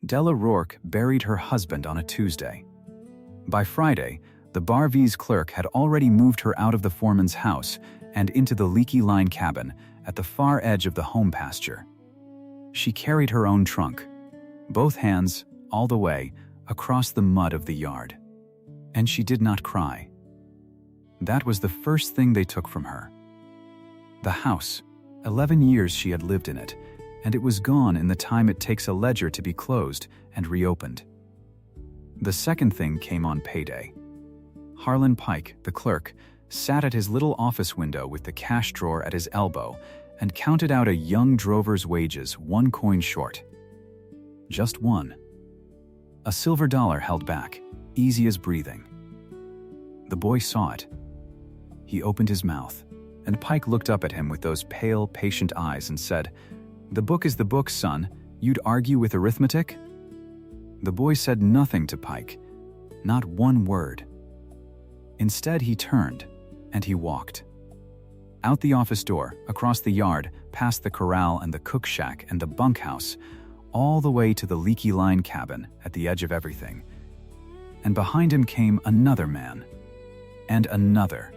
Della Rourke buried her husband on a Tuesday. By Friday, the Bar V's clerk had already moved her out of the foreman's house and into the leaky line cabin at the far edge of the home pasture. She carried her own trunk, both hands, all the way, across the mud of the yard. And she did not cry. That was the first thing they took from her. The house. 11 years she had lived in it, and it was gone in the time it takes a ledger to be closed and reopened. The second thing came on payday. Harlan Pike, the clerk, sat at his little office window with the cash drawer at his elbow and counted out a young drover's wages 1 coin short. Just one. A silver dollar held back, easy as breathing. The boy saw it. He opened his mouth, and Pike looked up at him with those pale, patient eyes and said, "The book is the book, son. You'd argue with arithmetic?" The boy said nothing to Pike, not one word. Instead, he turned, and he walked. Out the office door, across the yard, past the corral and the cook shack and the bunkhouse, all the way to the leaky line cabin at the edge of everything. And behind him came another man, and another,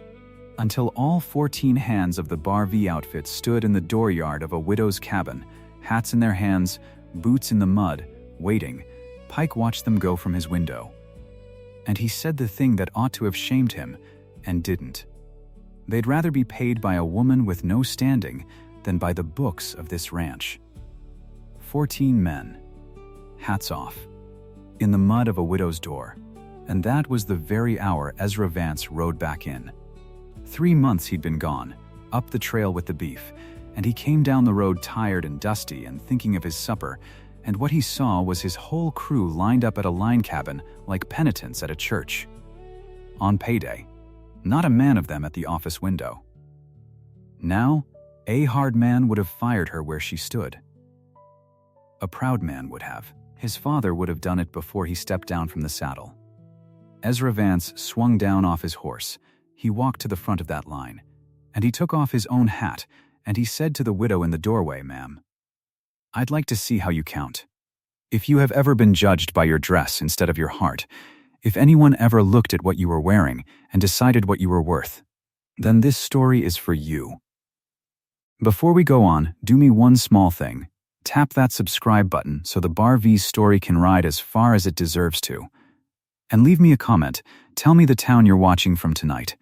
until all 14 hands of the Bar V outfit stood in the dooryard of a widow's cabin, hats in their hands, boots in the mud, waiting. Pike watched them go from his window. And he said the thing that ought to have shamed him, and didn't. They'd rather be paid by a woman with no standing than by the books of this ranch. 14 men. Hats off. In the mud of a widow's door. And that was the very hour Ezra Vance rode back in. 3 months he'd been gone, up the trail with the beef, and he came down the road tired and dusty and thinking of his supper, and what he saw was his whole crew lined up at a line cabin like penitents at a church. On payday. Not a man of them at the office window. Now, a hard man would have fired her where she stood. A proud man would have. His father would have done it before he stepped down from the saddle. Ezra Vance swung down off his horse. He walked to the front of that line, and he took off his own hat, and he said to the widow in the doorway, "Ma'am, I'd like to see how you count. If you have ever been judged by your dress instead of your heart, if anyone ever looked at what you were wearing and decided what you were worth, then this story is for you. Before we go on, do me one small thing. Tap that subscribe button so the Bar V's story can ride as far as it deserves to. And leave me a comment. Tell me the town you're watching from tonight.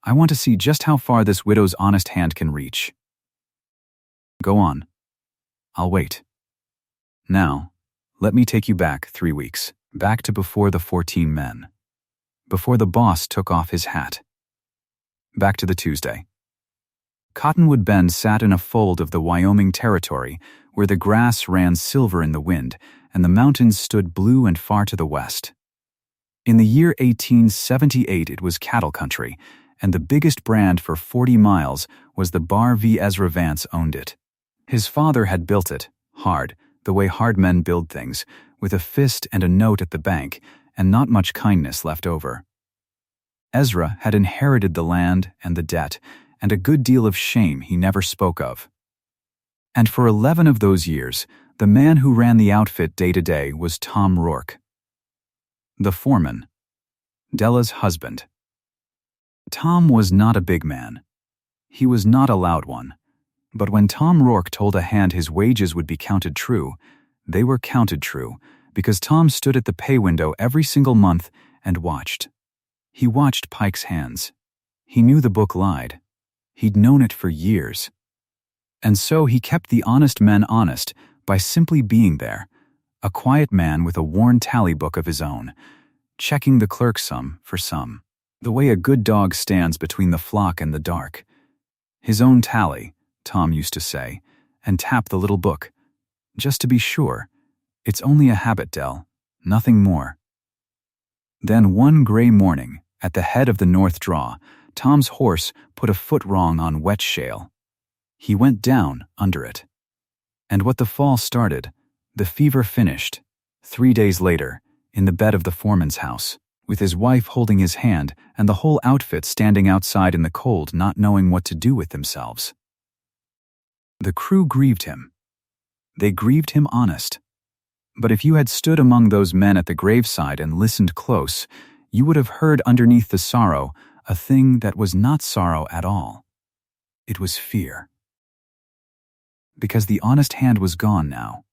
I want to see just how far this widow's honest hand can reach. Go on. I'll wait. Now, let me take you back 3 weeks, back to before the 14 men. Before the boss took off his hat. Back to the Tuesday. Cottonwood Bend sat in a fold of the Wyoming Territory where the grass ran silver in the wind and the mountains stood blue and far to the west. In the year 1878 it was cattle country, and the biggest brand for 40 miles was the Bar V. Ezra Vance owned it. His father had built it, hard, the way hard men build things, with a fist and a note at the bank, and not much kindness left over. Ezra had inherited the land and the debt, and a good deal of shame he never spoke of. And for 11 of those years, the man who ran the outfit day to day was Tom Rourke. The foreman. Della's husband. Tom was not a big man. He was not a loud one. But when Tom Rourke told a hand his wages would be counted true, they were counted true, because Tom stood at the pay window every single month and watched. He watched Pike's hands. He knew the book lied. He'd known it for years. And so he kept the honest men honest by simply being there, a quiet man with a worn tally book of his own, checking the clerk sum for some, the way a good dog stands between the flock and the dark. His own tally, Tom used to say, and tap the little book. Just to be sure. It's only a habit, Dell, nothing more. Then one gray morning, at the head of the north draw, Tom's horse put a foot wrong on wet shale. He went down under it. And what the fall started, the fever finished, 3 days later, in the bed of the foreman's house, with his wife holding his hand and the whole outfit standing outside in the cold not knowing what to do with themselves. The crew grieved him. They grieved him honest. But if you had stood among those men at the graveside and listened close, you would have heard underneath the sorrow a thing that was not sorrow at all. It was fear. Because the honest hand was gone now.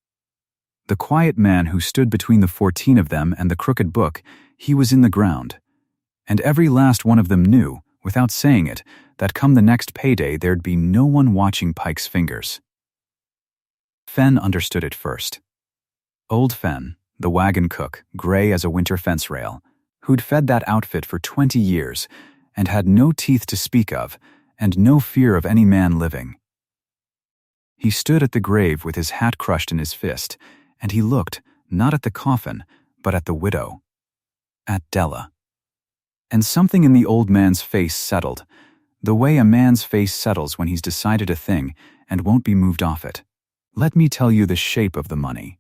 The quiet man who stood between the 14 of them and the crooked book, he was in the ground. And every last one of them knew, without saying it, that come the next payday there'd be no one watching Pike's fingers. Fen understood it first. Old Fen, the wagon cook, gray as a winter fence rail, who'd fed that outfit for 20 years and had no teeth to speak of and no fear of any man living. He stood at the grave with his hat crushed in his fist, and he looked, not at the coffin, but at the widow. At Della. And something in the old man's face settled, the way a man's face settles when he's decided a thing and won't be moved off it. Let me tell you the shape of the money,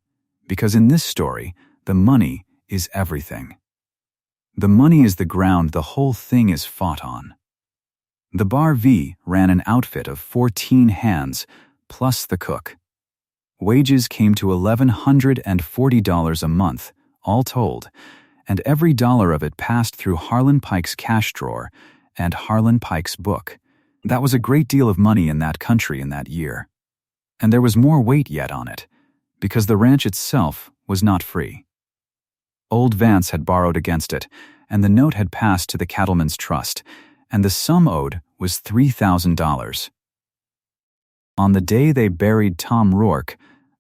because in this story, the money is everything. The money is the ground the whole thing is fought on. The Bar V ran an outfit of 14 hands, plus the cook. Wages came to $1,140 a month, all told, and every dollar of it passed through Harlan Pike's cash drawer and Harlan Pike's book. That was a great deal of money in that country in that year. And there was more weight yet on it, because the ranch itself was not free. Old Vance had borrowed against it, and the note had passed to the cattleman's trust, and the sum owed was $3,000. On the day they buried Tom Rourke,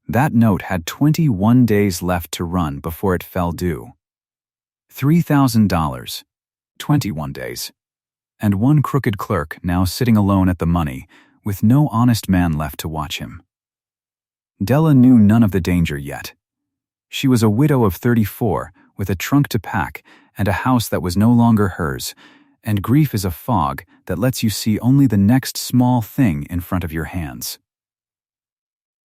that note had 21 days left to run before it fell due. $3,000, 21 days, and one crooked clerk now sitting alone at the money, with no honest man left to watch him. Della knew none of the danger yet. She was a widow of 34, with a trunk to pack and a house that was no longer hers, and grief is a fog that lets you see only the next small thing in front of your hands.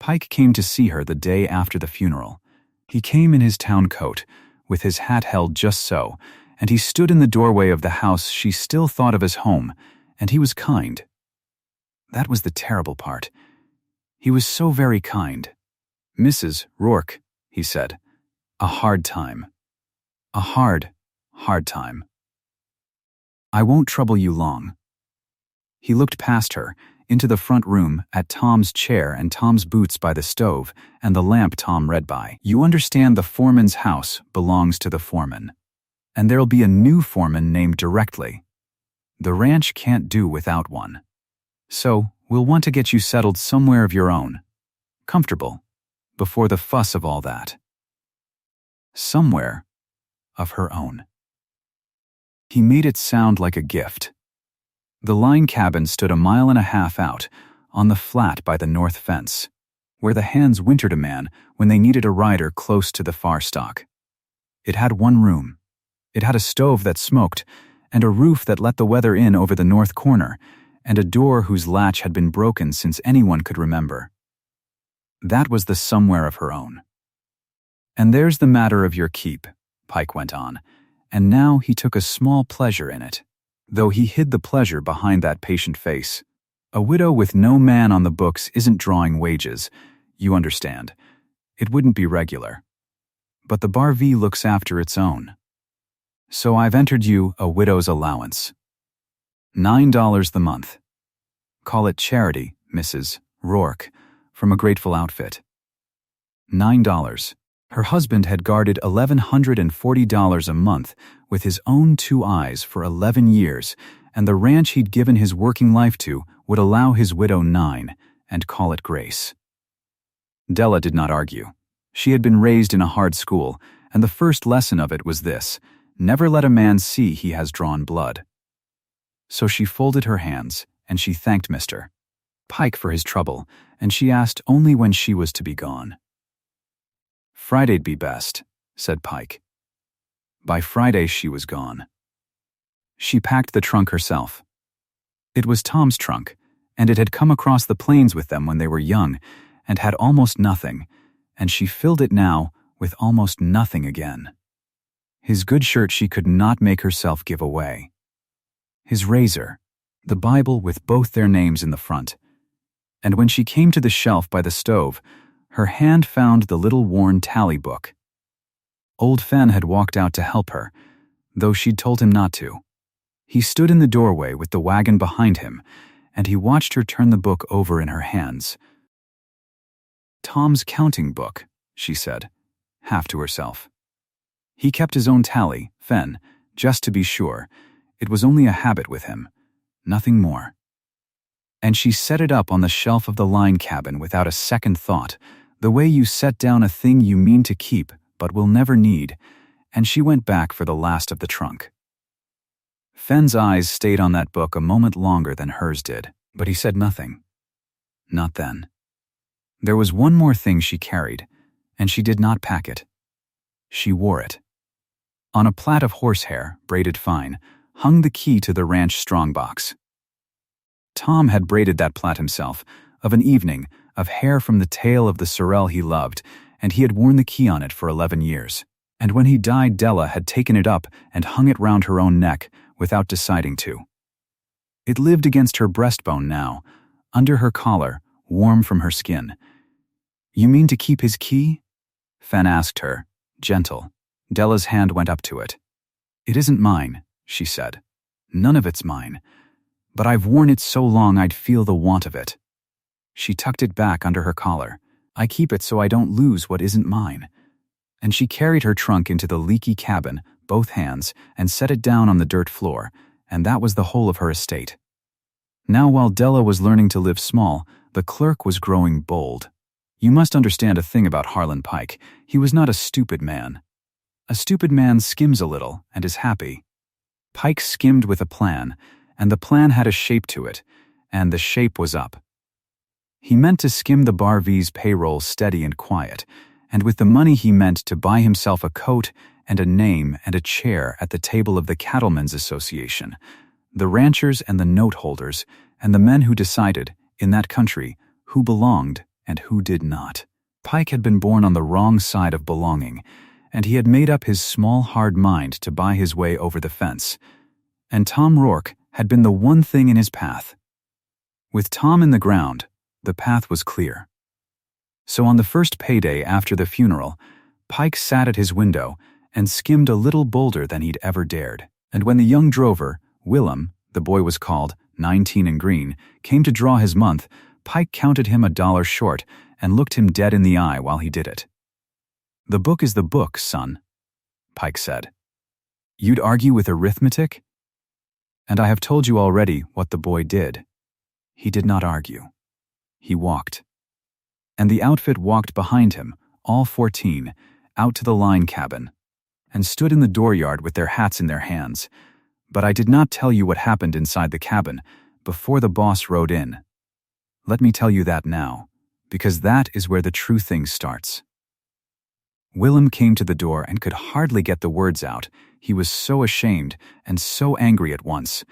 Pike came to see her the day after the funeral. He came in his town coat, with his hat held just so, and he stood in the doorway of the house she still thought of as home, and he was kind. That was the terrible part. He was so very kind. "Mrs. Rourke," he said, "a hard time. A hard time. I won't trouble you long." He looked past her, into the front room, at Tom's chair and Tom's boots by the stove, and the lamp Tom read by. "You understand the foreman's house belongs to the foreman. And there'll be a new foreman named directly. The ranch can't do without one. So, we'll want to get you settled somewhere of your own. Comfortable. Before the fuss of all that. Somewhere of her own." He made it sound like a gift. The line cabin stood 1.5 miles out, on the flat by the north fence, where the hands wintered a man when they needed a rider close to the far stock. It had one room. It had a stove that smoked, and a roof that let the weather in over the north corner, and a door whose latch had been broken since anyone could remember. That was the somewhere of her own. "And there's the matter of your keep," Pike went on, and now he took a small pleasure in it, though he hid the pleasure behind that patient face. A widow with no man on the books isn't drawing wages, you understand. It wouldn't be regular. But the Bar V looks after its own. So I've entered you a widow's allowance. $9 the month. Call it charity, Mrs. Rourke, from a grateful outfit. $9. Her husband had guarded $1,140 a month with his own 2 eyes for 11 years, and the ranch he'd given his working life to would allow his widow $9 and call it grace. Della did not argue. She had been raised in a hard school, and the first lesson of it was this: never let a man see he has drawn blood. So she folded her hands, and she thanked Mr. Pike for his trouble, and she asked only when she was to be gone. "Friday'd be best," said Pike. By Friday she was gone. She packed the trunk herself. It was Tom's trunk, and it had come across the plains with them when they were young, and had almost nothing, and she filled it now with almost nothing again. His good shirt she could not make herself give away. His razor, the Bible with both their names in the front. And when she came to the shelf by the stove, Her hand found the little worn tally book. Old Fen had walked out to help her, though she'd told him not to. He stood in the doorway with the wagon behind him, and he watched her turn the book over in her hands. "Tom's counting book," she said, half to herself. He kept his own tally, Fen, just to be sure. It was only a habit with him, nothing more. And she set it up on the shelf of the line cabin without a second thought, the way you set down a thing you mean to keep but will never need, and she went back for the last of the trunk. Fen's eyes stayed on that book a moment longer than hers did, but he said nothing. Not then. There was one more thing she carried, and she did not pack it. She wore it. On a plait of horsehair, braided fine, hung the key to the ranch strongbox. Tom had braided that plait himself, of an evening, of hair from the tail of the sorrel he loved, and he had worn the key on it for 11 years. And when he died, Della had taken it up and hung it round her own neck, without deciding to. It lived against her breastbone now, under her collar, warm from her skin. "You mean to keep his key?" Fen asked her, gentle. Della's hand went up to it. "It isn't mine," she said. "None of it's mine. But I've worn it so long I'd feel the want of it." She tucked it back under her collar. "I keep it so I don't lose what isn't mine." And she carried her trunk into the leaky cabin, both hands, and set it down on the dirt floor, and that was the whole of her estate. Now, while Della was learning to live small, the clerk was growing bold. You must understand a thing about Harlan Pike. He was not a stupid man. A stupid man skims a little and is happy. Pike skimmed with a plan, and the plan had a shape to it, and the shape was up. He meant to skim the Bar V's payroll steady and quiet, and with the money he meant to buy himself a coat and a name and a chair at the table of the Cattlemen's Association, the ranchers and the note holders, and the men who decided, in that country, who belonged and who did not. Pike had been born on the wrong side of belonging, and he had made up his small, hard mind to buy his way over the fence. And Tom Rourke had been the one thing in his path. With Tom in the ground, the path was clear. So on the first payday after the funeral, Pike sat at his window and skimmed a little bolder than he'd ever dared. And when the young drover, Willem, the boy was called, 19 and green, came to draw his month, Pike counted him $1 short and looked him dead in the eye while he did it. "The book is the book, son," Pike said. "You'd argue with arithmetic? And I have told you already what the boy did. He did not argue. He walked. And the outfit walked behind him, all 14, out to the line cabin, and stood in the dooryard with their hats in their hands. But I did not tell you what happened inside the cabin before the boss rode in. Let me tell you that now, because that is where the true thing starts." Willem came to the door and could hardly get the words out. He was so ashamed and so angry at once.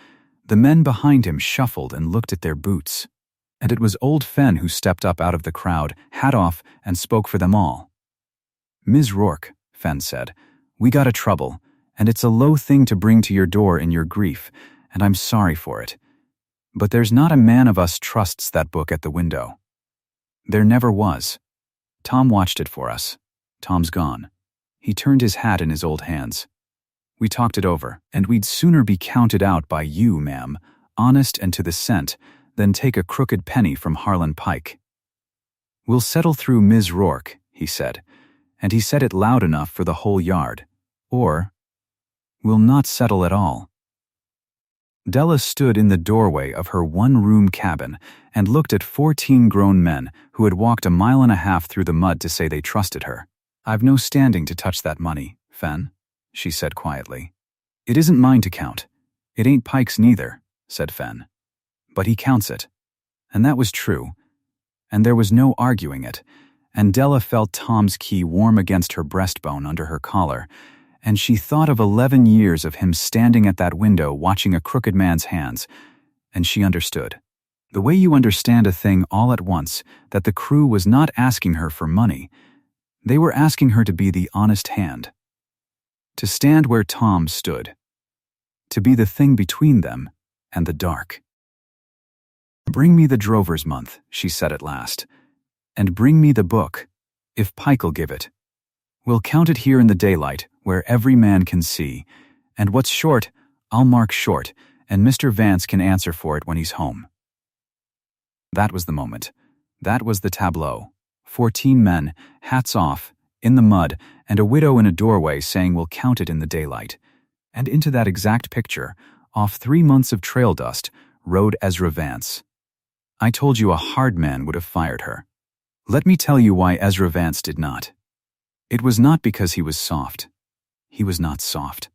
The men behind him shuffled and looked at their boots. And it was old Fen who stepped up out of the crowd, hat off, and spoke for them all. "Ms. Rourke," Fen said, "we got a trouble, and it's a low thing to bring to your door in your grief, and I'm sorry for it. But there's not a man of us trusts that book at the window. There never was. Tom watched it for us. Tom's gone." He turned his hat in his old hands. "We talked it over, and we'd sooner be counted out by you, ma'am, honest and to the cent, than take a crooked penny from Harlan Pike. We'll settle through Ms. Rourke," he said, and he said it loud enough for the whole yard. Or, "we'll not settle at all." Della stood in the doorway of her one-room cabin and looked at 14 grown men who had walked 1.5 miles through the mud to say they trusted her. "I've no standing to touch that money, Fen," she said quietly. "It isn't mine to count. It ain't Pike's neither," said Fen. "But he counts it." And that was true. And there was no arguing it. And Della felt Tom's key warm against her breastbone under her collar, and she thought of 11 years of him standing at that window watching a crooked man's hands, and she understood. The way you understand a thing all at once, that the crew was not asking her for money. They were asking her to be the honest hand. To stand where Tom stood. To be the thing between them and the dark. "Bring me the drover's month," she said at last. "And bring me the book." If Pike'll give it. We'll count it here in the daylight, where every man can see, and what's short, I'll mark short, and Mr. Vance can answer for it when he's home." That was the moment. That was the tableau. 14 men, hats off, in the mud, and a widow in a doorway saying we'll count it in the daylight. And into that exact picture, off 3 months of trail dust, rode Ezra Vance. I told you a hard man would have fired her. Let me tell you why Ezra Vance did not. It was not because he was soft. He was not soft.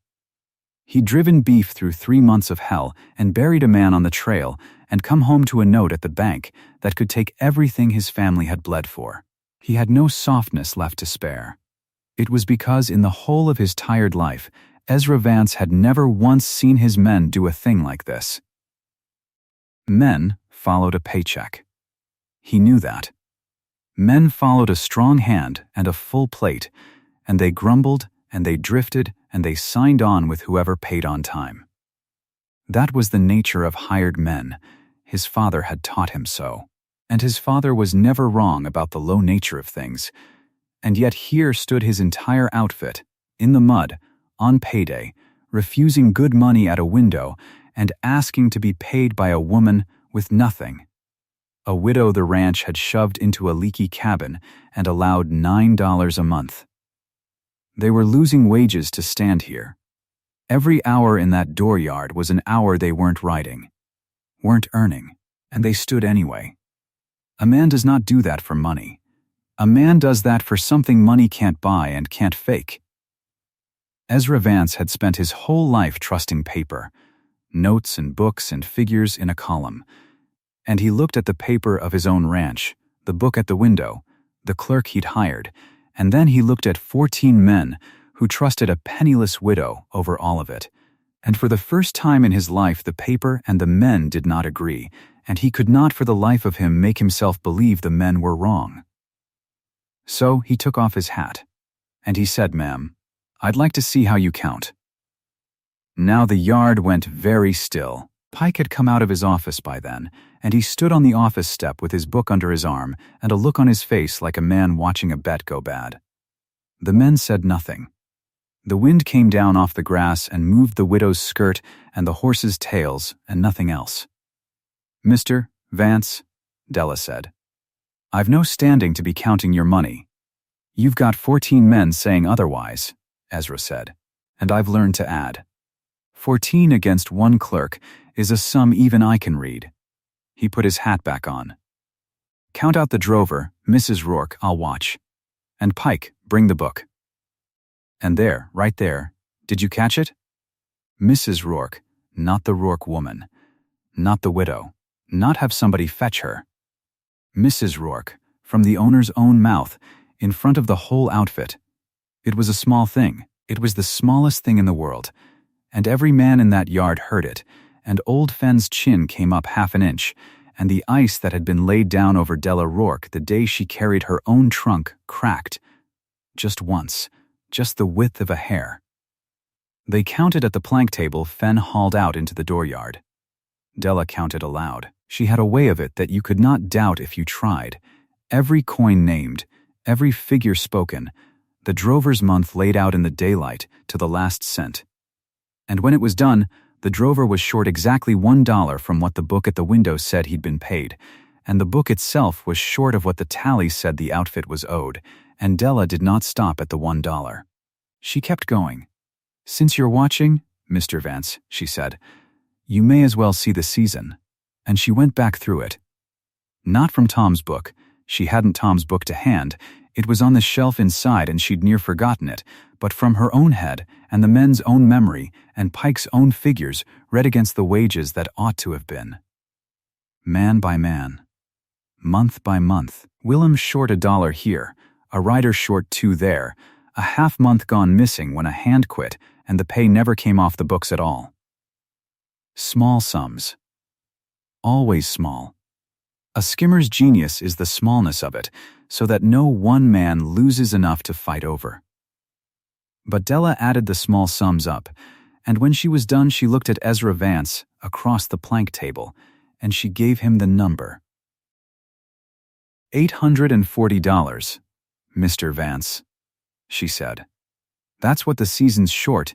He'd driven beef through 3 months of hell and buried a man on the trail and come home to a note at the bank that could take everything his family had bled for. He had no softness left to spare. It was because in the whole of his tired life, Ezra Vance had never once seen his men do a thing like this. Men followed a paycheck. He knew that. Men followed a strong hand and a full plate, and they grumbled and they drifted and they signed on with whoever paid on time. That was the nature of hired men. His father had taught him so. And his father was never wrong about the low nature of things. And yet here stood his entire outfit, in the mud, on payday, refusing good money at a window and asking to be paid by a woman with nothing. A widow the ranch had shoved into a leaky cabin and allowed $9 a month. They were losing wages to stand here. Every hour in that dooryard was an hour they weren't riding, weren't earning, and they stood anyway. A man does not do that for money. A man does that for something money can't buy and can't fake. Ezra Vance had spent his whole life trusting paper, notes and books and figures in a column, and he looked at the paper of his own ranch, the book at the window, the clerk he'd hired, and then he looked at 14 men who trusted a penniless widow over all of it. And for the first time in his life the paper and the men did not agree, and he could not for the life of him make himself believe the men were wrong. So he took off his hat, and he said, "Ma'am, I'd like to see how you count." Now the yard went very still. Pike had come out of his office by then, and he stood on the office step with his book under his arm and a look on his face like a man watching a bet go bad. The men said nothing. The wind came down off the grass and moved the widow's skirt and the horses' tails and nothing else. "Mr. Vance," Della said, "I've no standing to be counting your money." "You've got 14 men saying otherwise," Ezra said, "and I've learned to add. 14 against 1 clerk is a sum even I can read." He put his hat back on. "Count out the drover, Mrs. Rourke, I'll watch. And Pike, bring the book." And there, right there, did you catch it? Mrs. Rourke, not the Rourke woman, not the widow, not have somebody fetch her. Mrs. Rourke, from the owner's own mouth, in front of the whole outfit. It was a small thing. It was the smallest thing in the world. And every man in that yard heard it, and old Fenn's chin came up 1/2 an inch, and the ice that had been laid down over Della Rourke the day she carried her own trunk cracked. Just once. Just the width of a hair. They counted at the plank table Fenn hauled out into the dooryard. Della counted aloud. She had a way of it that you could not doubt if you tried. Every coin named, every figure spoken, the drover's month laid out in the daylight to the last cent. And when it was done, the drover was short exactly $1 from what the book at the window said he'd been paid, and the book itself was short of what the tally said the outfit was owed, and Della did not stop at the $1. She kept going. "Since you're watching, Mr. Vance," she said, "you may as well see the season." And she went back through it. Not from Tom's book. She hadn't Tom's book to hand. It was on the shelf inside and she'd near forgotten it, but from her own head and the men's own memory and Pike's own figures read against the wages that ought to have been. Man by man. Month by month. Willem short $1 here. A rider short 2 there, a half-month gone missing when a hand quit and the pay never came off the books at all. Small sums. Always small. A skimmer's genius is the smallness of it, so that no one man loses enough to fight over. But Della added the small sums up, and when she was done she looked at Ezra Vance across the plank table, and she gave him the number. $840. Mr. Vance," she said. "That's what the season's short,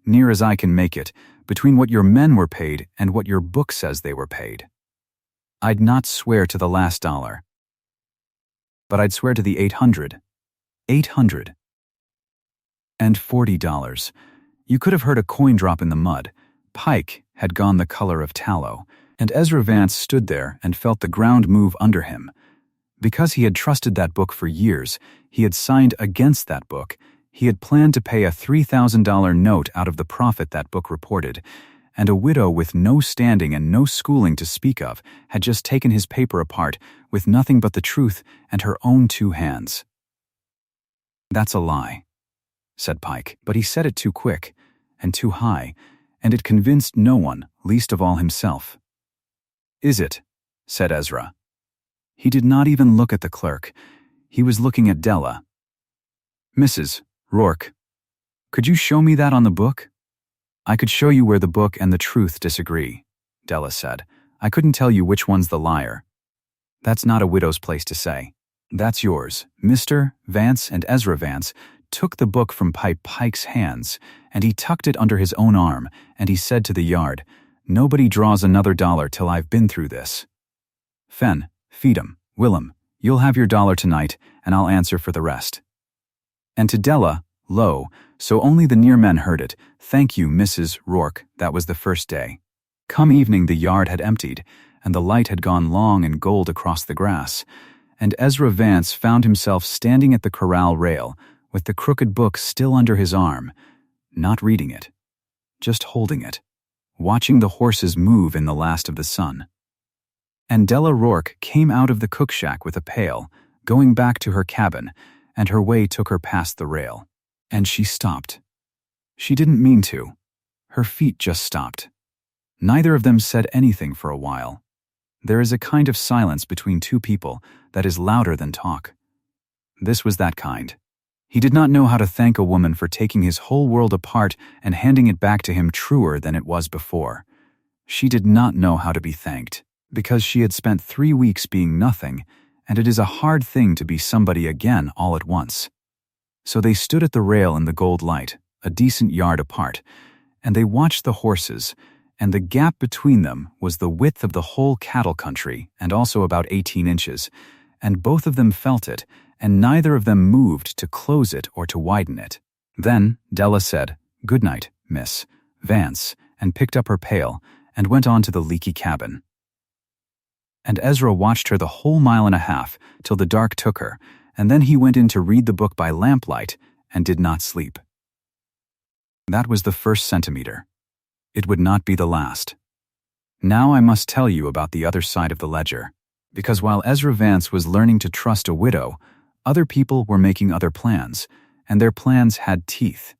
near as I can make it, between what your men were paid and what your book says they were paid. I'd not swear to the last dollar, but I'd swear to the $840. You could have heard a coin drop in the mud. Pike had gone the color of tallow, and Ezra Vance stood there and felt the ground move under him. Because he had trusted that book for years, he had signed against that book. He had planned to pay a $3,000 note out of the profit that book reported, and a widow with no standing and no schooling to speak of had just taken his paper apart with nothing but the truth and her own 2 hands. "That's a lie," said Pike, but he said it too quick and too high, and it convinced no one, least of all himself. "Is it?" said Ezra. He did not even look at the clerk. He was looking at Della. "Mrs. Rourke, could you show me that on the book?" "I could show you where the book and the truth disagree," Della said. "I couldn't tell you which one's the liar. That's not a widow's place to say. That's yours." Mr. Vance and Ezra Vance took the book from Pike's hands, and he tucked it under his own arm, and he said to the yard, "Nobody draws another dollar till I've been through this. Fen, feed 'em. Willem, you'll have your dollar tonight, and I'll answer for the rest." And to Della, low, so only the near men heard it, "Thank you, Mrs. Rourke." That was the first day. Come evening the yard had emptied, and the light had gone long and gold across the grass, and Ezra Vance found himself standing at the corral rail, with the crooked book still under his arm, not reading it, just holding it, watching the horses move in the last of the sun. And Della Rourke came out of the cook shack with a pail, going back to her cabin, and her way took her past the rail. And she stopped. She didn't mean to. Her feet just stopped. Neither of them said anything for a while. There is a kind of silence between two people that is louder than talk. This was that kind. He did not know how to thank a woman for taking his whole world apart and handing it back to him truer than it was before. She did not know how to be thanked, because she had spent 3 weeks being nothing, and it is a hard thing to be somebody again all at once. So they stood at the rail in the gold light, a decent yard apart, and they watched the horses, and the gap between them was the width of the whole cattle country and also about 18 inches, and both of them felt it, and neither of them moved to close it or to widen it. Then Della said, "Good night, Miss Vance," and picked up her pail and went on to the leaky cabin. And Ezra watched her the whole mile and a half till the dark took her, and then he went in to read the book by lamplight and did not sleep. That was the first centimeter. It would not be the last. Now I must tell you about the other side of the ledger, because while Ezra Vance was learning to trust a widow, other people were making other plans, and their plans had teeth.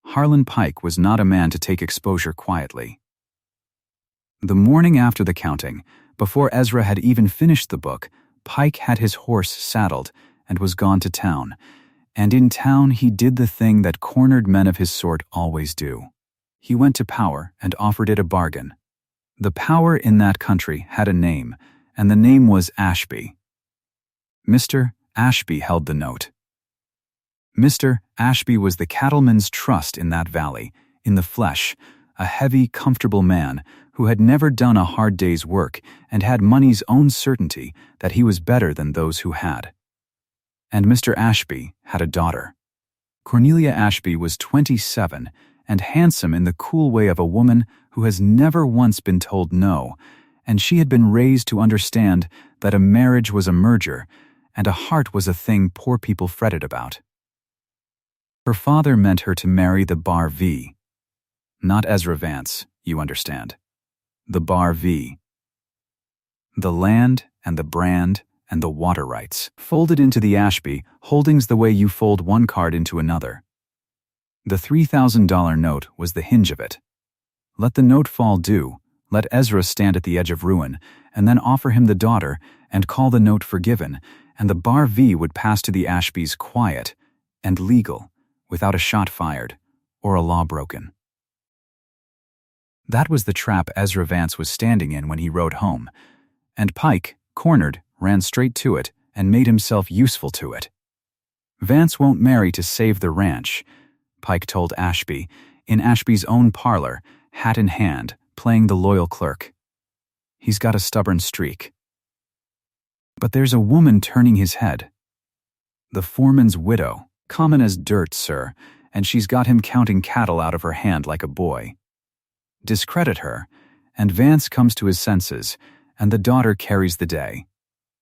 Harlan Pike was not a man to take exposure quietly. The morning after the counting, before Ezra had even finished the book, Pike had his horse saddled and was gone to town, and in town he did the thing that cornered men of his sort always do. He went to Power and offered it a bargain. The Power in that country had a name, and the name was Ashby. Mr. Ashby held the note. Mr. Ashby was the cattleman's trust in that valley, in the flesh, a heavy, comfortable man who had never done a hard day's work and had money's own certainty that he was better than those who had. And Mr. Ashby had a daughter. Cornelia Ashby was 27 and handsome in the cool way of a woman who has never once been told no, and she had been raised to understand that a marriage was a merger and a heart was a thing poor people fretted about. Her father meant her to marry the Bar V. Not Ezra Vance, you understand. The Bar V. The land and the brand and the water rights, folded into the Ashby holdings the way you fold one card into another. The $3,000 note was the hinge of it. Let the note fall due, let Ezra stand at the edge of ruin, and then offer him the daughter and call the note forgiven, and the Bar V would pass to the Ashbys quiet and legal, without a shot fired or a law broken. That was the trap Ezra Vance was standing in when he rode home, and Pike, cornered, ran straight to it and made himself useful to it. "Vance won't marry to save the ranch," Pike told Ashby, in Ashby's own parlor, hat in hand, playing the loyal clerk. "He's got a stubborn streak." But there's a woman turning his head. The foreman's widow, common as dirt, sir, and she's got him counting cattle out of her hand like a boy. Discredit her, and Vance comes to his senses, and the daughter carries the day.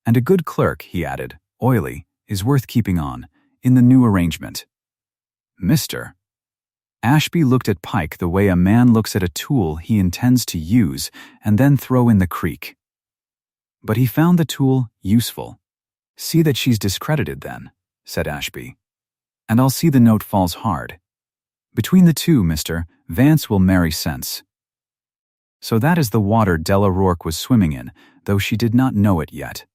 And a good clerk, he added, oily, is worth keeping on, in the new arrangement. Mr. Ashby looked at Pike the way a man looks at a tool he intends to use and then throw in the creek. But he found the tool useful. "See that she's discredited, then," said Ashby. "And I'll see the note falls hard. Between the two, Mr. Vance will marry sense." So that is the water Della Rourke was swimming in, though she did not know it yet.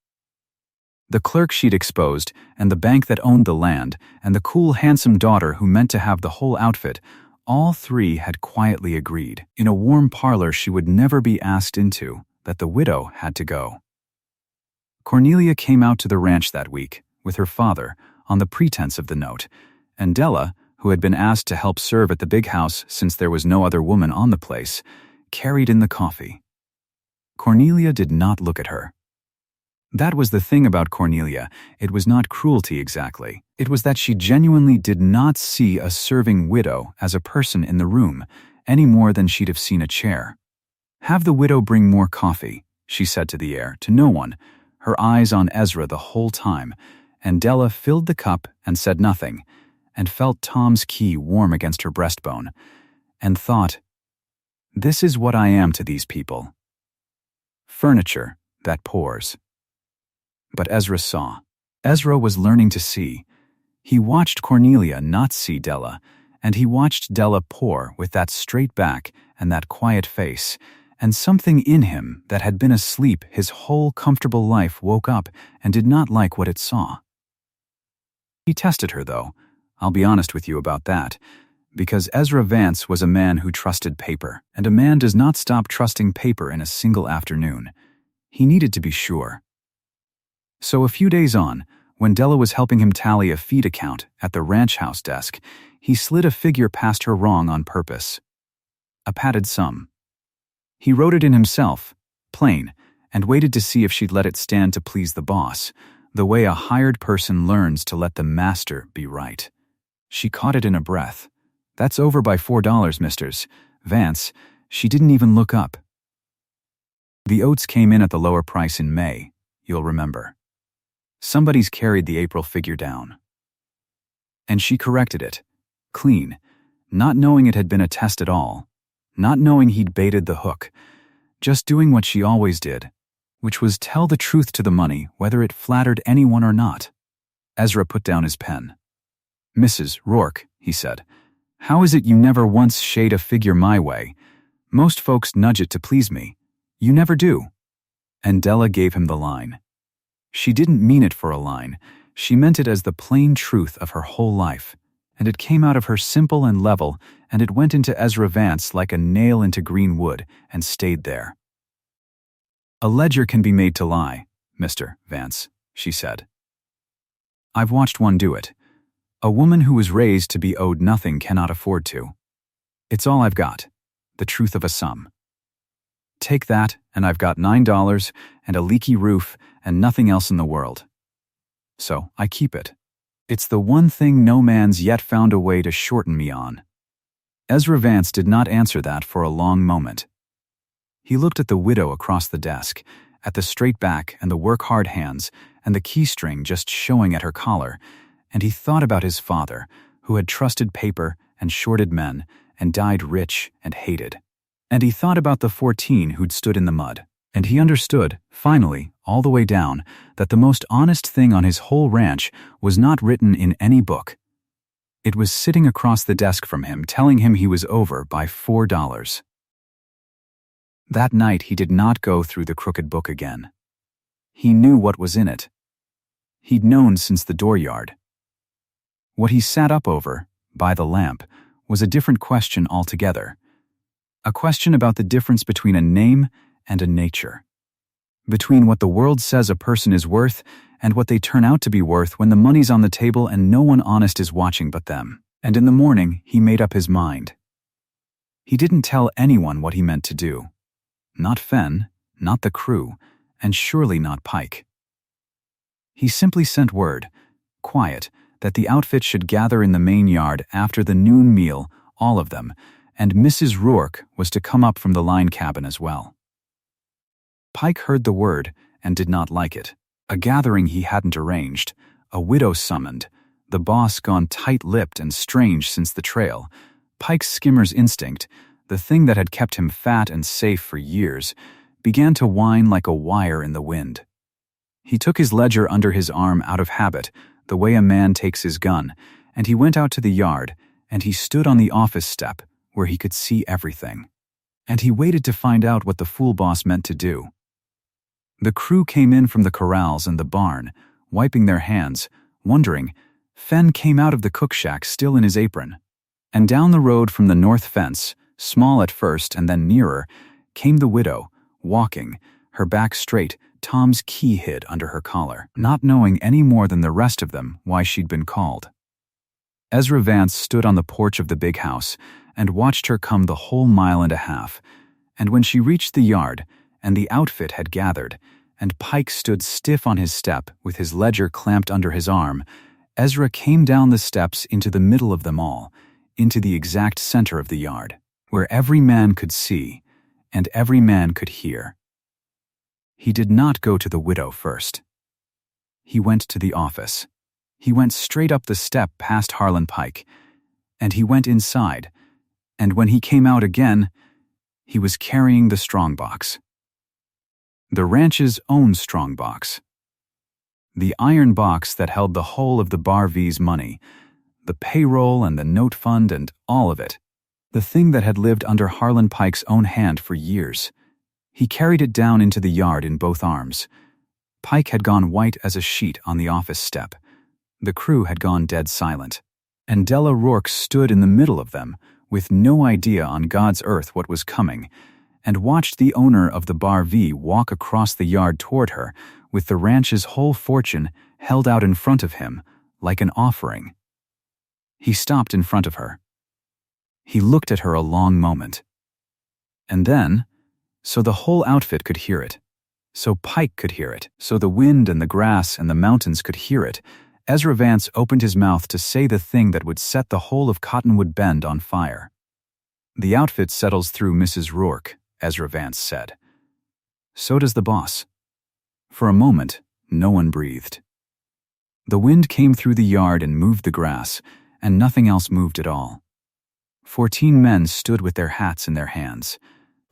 The clerk she'd exposed, and the bank that owned the land, and the cool, handsome daughter who meant to have the whole outfit, all three had quietly agreed, in a warm parlor she would never be asked into, that the widow had to go. Cornelia came out to the ranch that week, with her father, on the pretense of the note, and Della, who had been asked to help serve at the big house since there was no other woman on the place, carried in the coffee. Cornelia did not look at her. That was the thing about Cornelia. It was not cruelty exactly. It was that she genuinely did not see a serving widow as a person in the room, any more than she'd have seen a chair. "Have the widow bring more coffee," she said to the air, to no one, her eyes on Ezra the whole time, and Della filled the cup and said nothing, and felt Tom's key warm against her breastbone, and thought, "This is what I am to these people. Furniture that pours." But Ezra saw. Ezra was learning to see. He watched Cornelia not see Della, and he watched Della pour with that straight back and that quiet face, and something in him that had been asleep his whole comfortable life woke up and did not like what it saw. He tested her, though. I'll be honest with you about that, because Ezra Vance was a man who trusted paper, and a man does not stop trusting paper in a single afternoon. He needed to be sure. So a few days on, when Della was helping him tally a feed account at the ranch house desk, he slid a figure past her wrong on purpose. A padded sum. He wrote it in himself, plain, and waited to see if she'd let it stand to please the boss, the way a hired person learns to let the master be right. She caught it in a breath. "That's over by $4, Mr. Vance." She didn't even look up. The oats came in at the lower price in May, you'll remember. Somebody's carried the April figure down. And she corrected it, clean, not knowing it had been a test at all, not knowing he'd baited the hook, just doing what she always did, which was tell the truth to the money whether it flattered anyone or not. Ezra put down his pen. "Mrs. Rourke," he said, "how is it you never once shade a figure my way? Most folks nudge it to please me. You never do." And Della gave him the line. She didn't mean it for a line. She meant it as the plain truth of her whole life, and it came out of her simple and level, and it went into Ezra Vance like a nail into green wood and stayed there. "A ledger can be made to lie, Mr. Vance," she said. "I've watched one do it. A woman who was raised to be owed nothing cannot afford to. It's all I've got, the truth of a sum. Take that, and I've got $9 and a leaky roof and nothing else in the world. So I keep it. It's the one thing no man's yet found a way to shorten me on." Ezra Vance did not answer that for a long moment. He looked at the widow across the desk, at the straight back and the work-hard hands and the key-string just showing at her collar, and he thought about his father, who had trusted paper and shorted men and died rich and hated. And he thought about the 14 who'd stood in the mud, and he understood, finally, all the way down, that the most honest thing on his whole ranch was not written in any book. It was sitting across the desk from him, telling him he was over by $4. That night he did not go through the crooked book again. He knew what was in it. He'd known since the dooryard. What he sat up over, by the lamp, was a different question altogether. A question about the difference between a name and a nature. Between what the world says a person is worth and what they turn out to be worth when the money's on the table and no one honest is watching but them. And in the morning, he made up his mind. He didn't tell anyone what he meant to do. Not Fen, not the crew, and surely not Pike. He simply sent word, quiet, that the outfit should gather in the main yard after the noon meal, all of them, and Mrs. Rourke was to come up from the line cabin as well. Pike heard the word and did not like it. A gathering he hadn't arranged, a widow summoned, the boss gone tight-lipped and strange since the trail. Pike's skimmer's instinct, the thing that had kept him fat and safe for years, began to whine like a wire in the wind. He took his ledger under his arm out of habit, the way a man takes his gun, and he went out to the yard, and he stood on the office step where he could see everything. And he waited to find out what the fool boss meant to do. The crew came in from the corrals and the barn, wiping their hands, wondering. Fen came out of the cook shack still in his apron. And down the road from the north fence, small at first and then nearer, came the widow, walking, her back straight, Tom's key hid under her collar, not knowing any more than the rest of them why she'd been called. Ezra Vance stood on the porch of the big house and watched her come the whole mile and a half, and when she reached the yard, and the outfit had gathered, and Pike stood stiff on his step with his ledger clamped under his arm, Ezra came down the steps into the middle of them all, into the exact center of the yard, where every man could see, and every man could hear. He did not go to the widow first. He went to the office. He went straight up the step past Harlan Pike, and he went inside, and when he came out again, he was carrying the strongbox. The ranch's own strongbox. The iron box that held the whole of the Bar V's money, the payroll and the note fund and all of it. The thing that had lived under Harlan Pike's own hand for years. He carried it down into the yard in both arms. Pike had gone white as a sheet on the office step. The crew had gone dead silent. And Della Rourke stood in the middle of them, with no idea on God's earth what was coming, and watched the owner of the Bar V walk across the yard toward her, with the ranch's whole fortune held out in front of him, like an offering. He stopped in front of her. He looked at her a long moment. And then, so the whole outfit could hear it, so Pike could hear it, so the wind and the grass and the mountains could hear it, Ezra Vance opened his mouth to say the thing that would set the whole of Cottonwood Bend on fire. The outfit settles through Mrs. Rourke, Ezra Vance said. So does the boss. For a moment, no one breathed. The wind came through the yard and moved the grass, and nothing else moved at all. 14 men stood with their hats in their hands.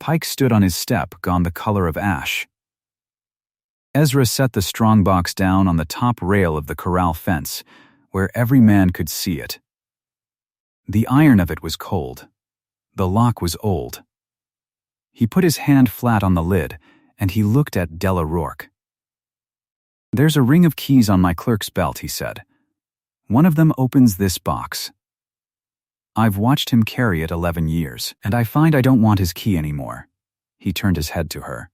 Pike stood on his step, gone the color of ash. Ezra set the strongbox down on the top rail of the corral fence, where every man could see it. The iron of it was cold. The lock was old. He put his hand flat on the lid, and he looked at Della Rourke. "There's a ring of keys on my clerk's belt," he said. "One of them opens this box. I've watched him carry it 11 years, and I find I don't want his key anymore." He turned his head to her.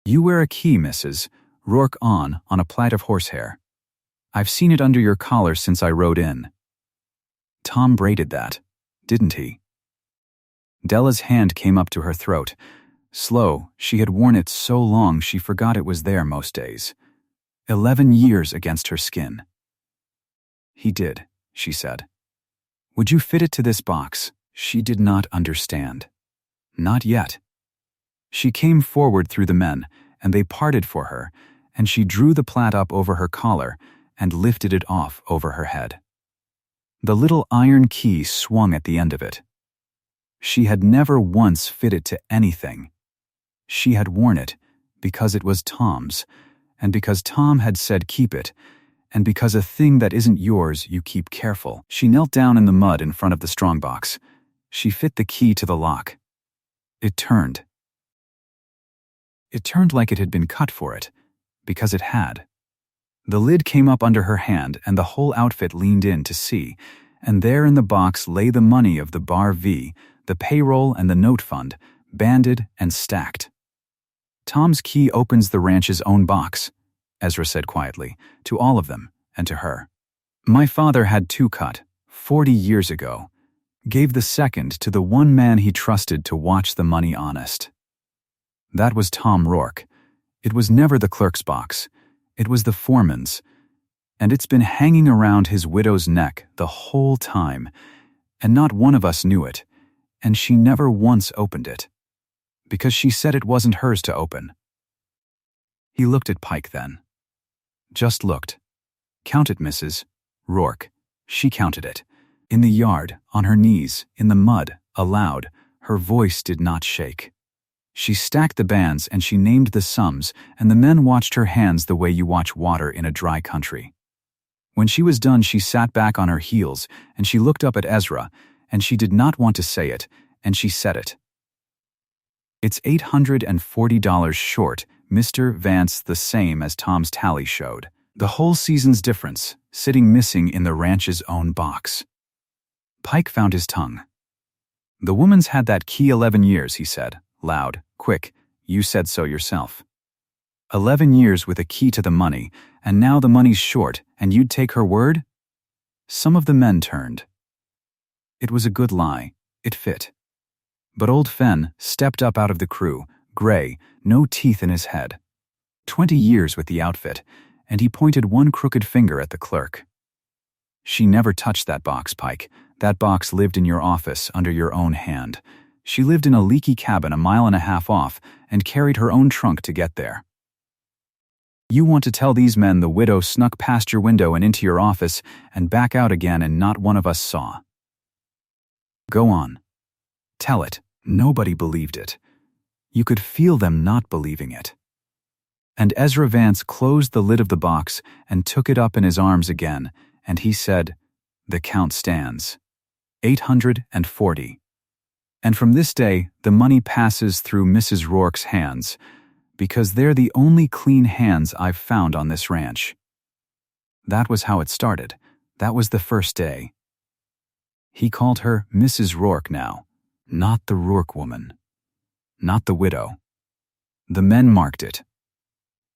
"You wear a key, Mrs. Rourke on a plait of horsehair. I've seen it under your collar since I rode in. Tom braided that, didn't he?" Della's hand came up to her throat. Slow, she had worn it so long she forgot it was there most days. 11 years against her skin. "He did," she said. "Would you fit it to this box?" She did not understand. Not yet. She came forward through the men, and they parted for her, and she drew the plait up over her collar and lifted it off over her head. The little iron key swung at the end of it. She had never once fit it to anything. She had worn it because it was Tom's, and because Tom had said keep it, and because a thing that isn't yours you keep careful. She knelt down in the mud in front of the strongbox. She fit the key to the lock. It turned. It turned like it had been cut for it, because it had. The lid came up under her hand and the whole outfit leaned in to see, and there in the box lay the money of the Bar V, the payroll and the note fund, banded and stacked. "Tom's key opens the ranch's own box," Ezra said quietly, to all of them, and to her. My father had two cut, 40 years ago. Gave the second to the one man he trusted to watch the money honest. That was Tom Rourke. It was never the clerk's box. It was the foreman's. And it's been hanging around his widow's neck the whole time, and not one of us knew it, and she never once opened it, because she said it wasn't hers to open. He looked at Pike then. Just looked. Count it, Mrs. Rourke. She counted it. In the yard, on her knees, in the mud, aloud, her voice did not shake. She stacked the bands and she named the sums, and the men watched her hands the way you watch water in a dry country. When she was done, she sat back on her heels, and she looked up at Ezra, and she did not want to say it, and she said it. It's $840 short, Mr. Vance, the same as Tom's tally showed. The whole season's difference, sitting missing in the ranch's own box. Pike found his tongue. The woman's had that key 11 years, he said, loud, quick, you said so yourself. 11 years with a key to the money, and now the money's short, and you'd take her word? Some of the men turned. It was a good lie. It fit. But old Fenn stepped up out of the crew, gray, no teeth in his head. 20 years with the outfit, and he pointed one crooked finger at the clerk. She never touched that box, Pike. That box lived in your office under your own hand. She lived in a leaky cabin a mile and a half off and carried her own trunk to get there. You want to tell these men the widow snuck past your window and into your office and back out again and not one of us saw. Go on. Tell it. Nobody believed it. You could feel them not believing it. And Ezra Vance closed the lid of the box and took it up in his arms again, and he said, the count stands. 840. And from this day, the money passes through Mrs. Rourke's hands, because they're the only clean hands I've found on this ranch. That was how it started. That was the first day. He called her Mrs. Rourke now, not the Rourke woman, not the widow. The men marked it.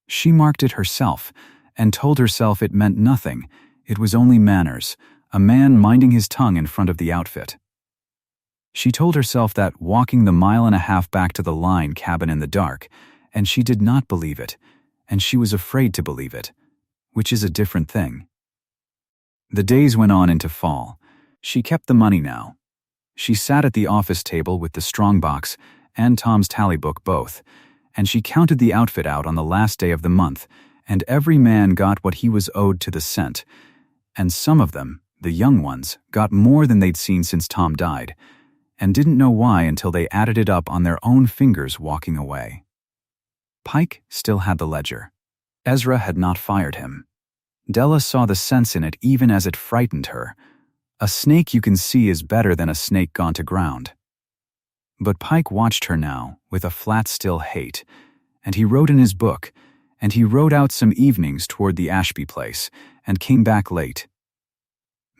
She marked it herself, and told herself it meant nothing. It was only manners, a man minding his tongue in front of the outfit. She told herself that walking the mile and a half back to the line cabin in the dark, and she did not believe it, and she was afraid to believe it, which is a different thing. The days went on into fall. She kept the money now. She sat at the office table with the strong box and Tom's tally book both, and she counted the outfit out on the last day of the month, and every man got what he was owed to the cent, and some of them, the young ones, got more than they'd seen since Tom died, and didn't know why until they added it up on their own fingers walking away. Pike still had the ledger. Ezra had not fired him. Della saw the sense in it even as it frightened her. A snake you can see is better than a snake gone to ground. But Pike watched her now with a flat still hate, and he wrote in his book, and he rode out some evenings toward the Ashby place, and came back late.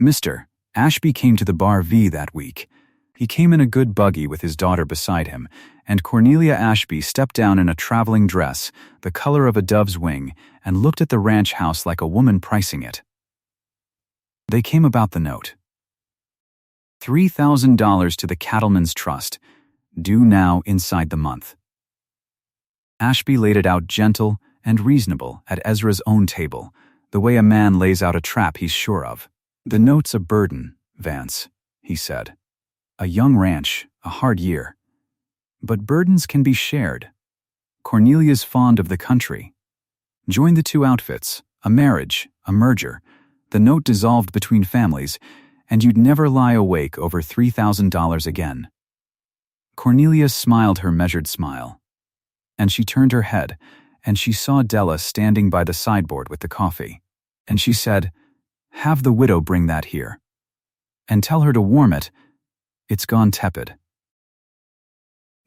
Mr. Ashby came to the Bar V that week. He came in a good buggy with his daughter beside him, and Cornelia Ashby stepped down in a traveling dress, the color of a dove's wing, and looked at the ranch house like a woman pricing it. They came about the note. $3,000 to the Cattlemen's Trust, due now inside the month. Ashby laid it out gentle and reasonable at Ezra's own table, the way a man lays out a trap he's sure of. The note's a burden, Vance, he said. A young ranch, a hard year. But burdens can be shared. Cornelia's fond of the country. Join the two outfits, a marriage, a merger. The note dissolved between families, and you'd never lie awake over $3,000 again. Cornelia smiled her measured smile. And she turned her head, and she saw Della standing by the sideboard with the coffee. And she said, "Have the widow bring that here. And tell her to warm it. It's gone tepid."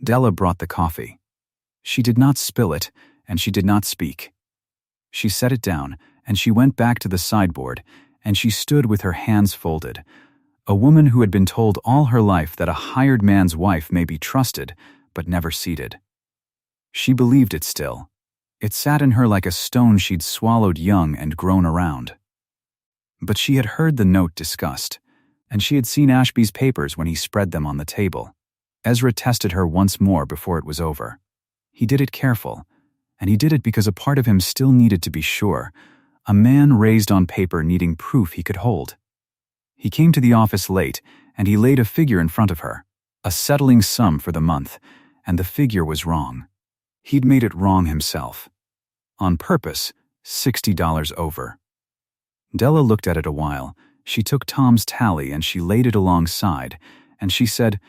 Della brought the coffee. She did not spill it, and she did not speak. She set it down, and she went back to the sideboard, and she stood with her hands folded, a woman who had been told all her life that a hired man's wife may be trusted, but never seated. She believed it still. It sat in her like a stone she'd swallowed young and grown around. But she had heard the note discussed, and she had seen Ashby's papers when he spread them on the table. Ezra tested her once more before it was over. He did it careful, and he did it because a part of him still needed to be sure, a man raised on paper needing proof he could hold. He came to the office late, and he laid a figure in front of her, a settling sum for the month, and the figure was wrong. He'd made it wrong himself. On purpose, $60 over. Della looked at it a while. She took Tom's tally and she laid it alongside, and she said,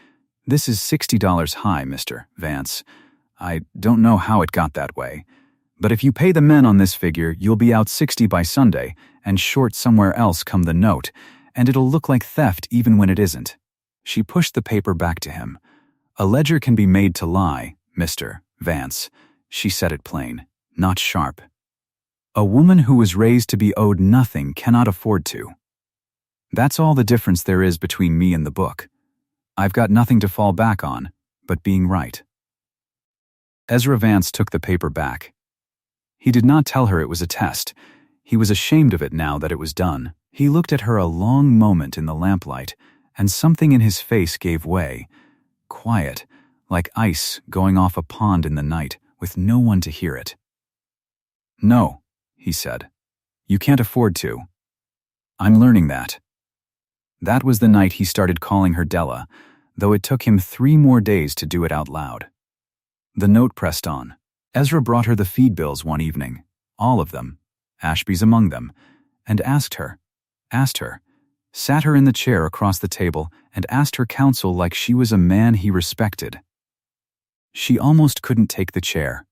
"This is $60 high, Mr. Vance. I don't know how it got that way, but if you pay the men on this figure, you'll be out 60 by Sunday and short somewhere else come the note, and it'll look like theft even when it isn't." She pushed the paper back to him. "A ledger can be made to lie, Mr. Vance." She said it plain, not sharp. "A woman who was raised to be owed nothing cannot afford to. That's all the difference there is between me and the book. I've got nothing to fall back on, but being right." Ezra Vance took the paper back. He did not tell her it was a test. He was ashamed of it now that it was done. He looked at her a long moment in the lamplight, and something in his face gave way. Quiet, like ice going off a pond in the night, with no one to hear it. "No," he said. "You can't afford to. I'm learning that." That was the night he started calling her Della, though it took him 3 more days to do it out loud. The note pressed on. Ezra brought her the feed bills one evening, all of them, Ashby's among them, and asked her, sat her in the chair across the table and asked her counsel like she was a man he respected. She almost couldn't take the chair.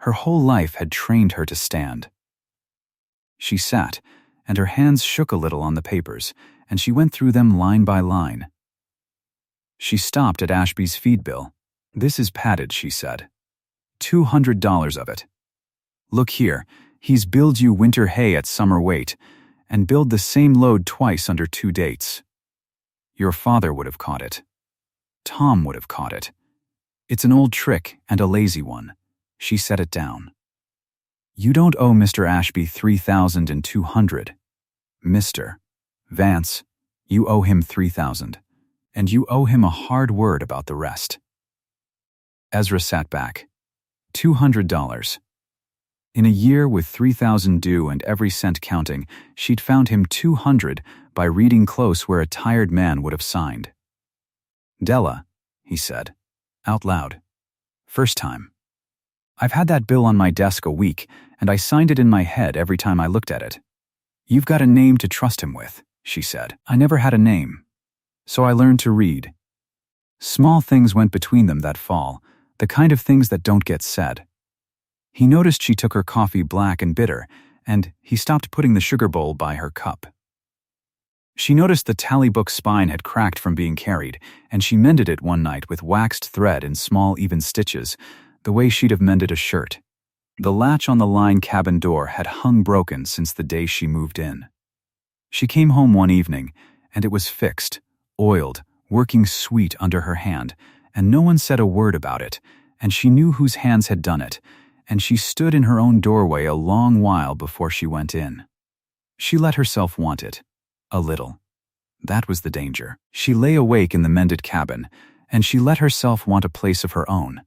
Her whole life had trained her to stand. She sat, and her hands shook a little on the papers, and she went through them line by line. She stopped at Ashby's feed bill. "This is padded," she said. $200 of it. "Look here, he's billed you winter hay at summer weight, and billed the same load twice under 2 dates. Your father would have caught it. Tom would have caught it. It's an old trick and a lazy one." She set it down. "You don't owe Mr. Ashby $3,200. Mr. Vance, you owe him $3,000, and you owe him a hard word about the rest." Ezra sat back. $200. In a year with 3,000 due and every cent counting, she'd found him 200 by reading close where a tired man would have signed. "Della," he said, out loud. "First time. I've had that bill on my desk a week, and I signed it in my head every time I looked at it. You've got a name to trust him with," she said. "I never had a name. So I learned to read." Small things went between them that fall, the kind of things that don't get said. He noticed she took her coffee black and bitter, and he stopped putting the sugar bowl by her cup. She noticed the tally book spine had cracked from being carried, and she mended it one night with waxed thread in small even stitches, the way she'd have mended a shirt. The latch on the line cabin door had hung broken since the day she moved in. She came home one evening, and it was fixed, oiled, working sweet under her hand, and no one said a word about it, and she knew whose hands had done it, and she stood in her own doorway a long while before she went in. She let herself want it. A little. That was the danger. She lay awake in the mended cabin, and she let herself want a place of her own.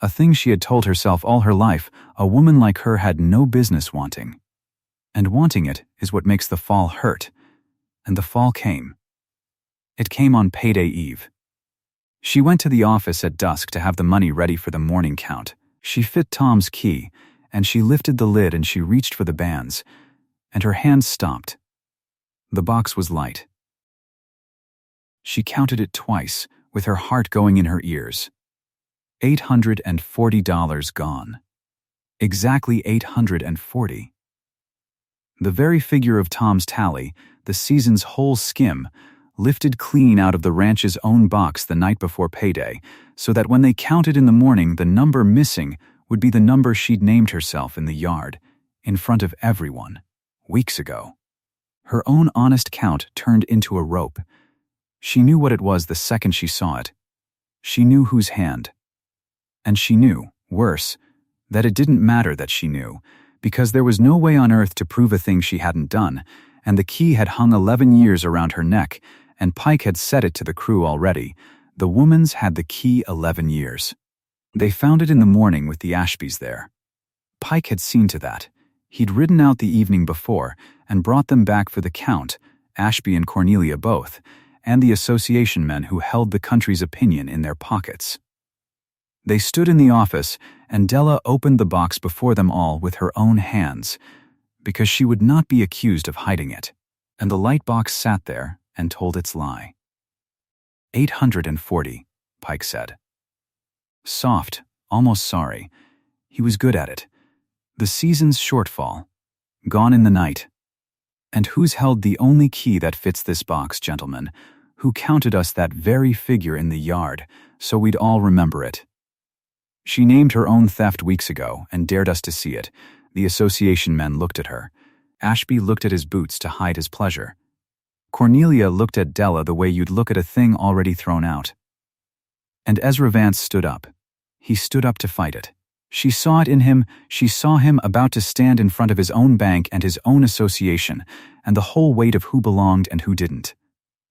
A thing she had told herself all her life, a woman like her had no business wanting. And wanting it is what makes the fall hurt. And the fall came. It came on payday eve. She went to the office at dusk to have the money ready for the morning count. She fit Tom's key, and she lifted the lid and she reached for the bands, and her hands stopped. The box was light. She counted it twice, with her heart going in her ears. $840 gone. Exactly 840. The very figure of Tom's tally, the season's whole skim, lifted clean out of the ranch's own box the night before payday, so that when they counted in the morning, the number missing would be the number she'd named herself in the yard, in front of everyone, weeks ago. Her own honest count turned into a rope. She knew what it was the second she saw it. She knew whose hand. And she knew, worse, That it didn't matter that she knew, because there was no way on earth to prove a thing she hadn't done, and the key had hung 11 years around her neck, and Pike had said it to the crew already. The woman's had the key 11 years. They found it in the morning with the Ashbys there. Pike had seen to that. He'd ridden out the evening before and brought them back for the count, Ashby and Cornelia both, and the association men who held the country's opinion in their pockets. They stood in the office, and Della opened the box before them all with her own hands, because she would not be accused of hiding it, and the light box sat there and told its lie. 840, Pike said. Soft, almost sorry. He was good at it. The season's shortfall. Gone in the night. And who's held the only key that fits this box, gentlemen? Who counted us that very figure in the yard, so we'd all remember it? She named her own theft weeks ago and dared us to see it. The association men looked at her. Ashby looked at his boots to hide his pleasure. Cornelia looked at Della the way you'd look at a thing already thrown out. And Ezra Vance stood up. He stood up to fight it. She saw it in him. She saw him about to stand in front of his own bank and his own association, and the whole weight of who belonged and who didn't.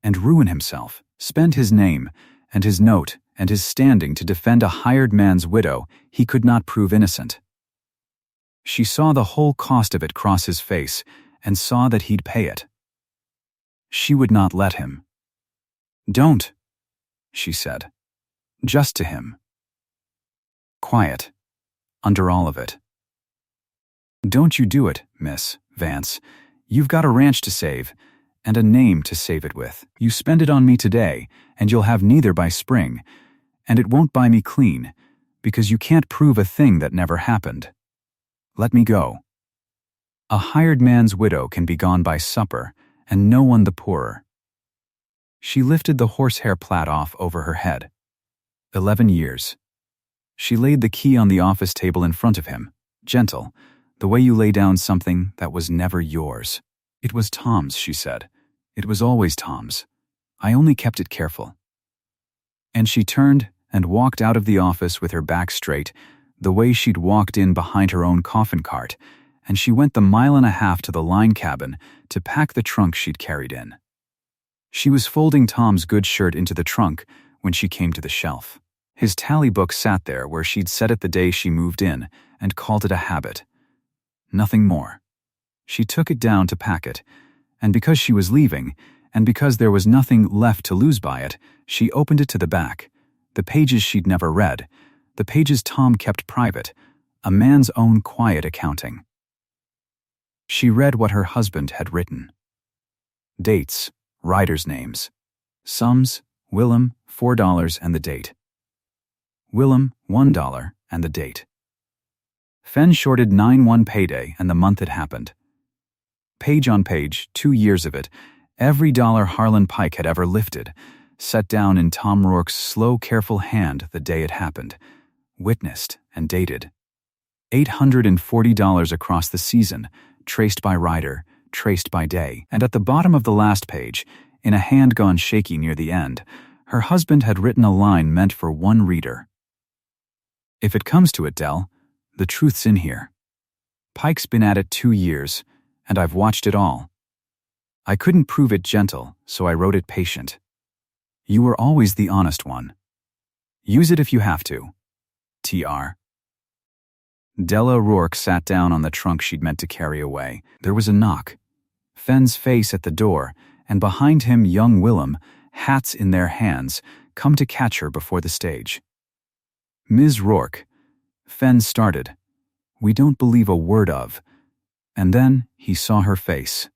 And ruin himself, spend his name, and his note, and his standing to defend a hired man's widow he could not prove innocent. She saw the whole cost of it cross his face, and saw that he'd pay it. She would not let him. Don't, she said. Just to him. Quiet. Under all of it. Don't you do it, Miss Vance. You've got a ranch to save, and a name to save it with. You spend it on me today, and you'll have neither by spring, and it won't buy me clean, because you can't prove a thing that never happened. Let me go. A hired man's widow can be gone by supper, and no one the poorer. She lifted the horsehair plait off over her head. 11 years. She laid the key on the office table in front of him, gentle, the way you lay down something that was never yours. It was Tom's, she said. It was always Tom's. I only kept it careful. And she turned and walked out of the office with her back straight, the way she'd walked in behind her own coffin cart, and she went the 1.5 miles to the line cabin to pack the trunk she'd carried in. She was folding Tom's good shirt into the trunk when she came to the shelf. His tally book sat there where she'd set it the day she moved in and called it a habit. Nothing more. She took it down to pack it, and because she was leaving, and because there was nothing left to lose by it, she opened it to the back, the pages she'd never read, the pages Tom kept private, a man's own quiet accounting. She read what her husband had written. Dates, riders' names. Sums, Willem, $4 and the date. Willem, $1 and the date. Fenn shorted 9/1 payday and the month it happened. Page on page, 2 years of it, every dollar Harlan Pike had ever lifted, set down in Tom Rourke's slow, careful hand the day it happened, witnessed and dated. $840 across the season, traced by rider, traced by day, and at the bottom of the last page, in a hand gone shaky near the end, her husband had written a line meant for one reader. If it comes to it, Dell, the truth's in here. Pike's been at it 2 years, and I've watched it all. I couldn't prove it gentle, so I wrote it patient. You were always the honest one. Use it if you have to. Tr. Della Rourke sat down on the trunk she'd meant to carry away. There was a knock. Fenn's face at the door, and behind him young Willem, hats in their hands, come to catch her before the stage. Ms. Rourke, Fenn started. We don't believe a word of. And then he saw her face,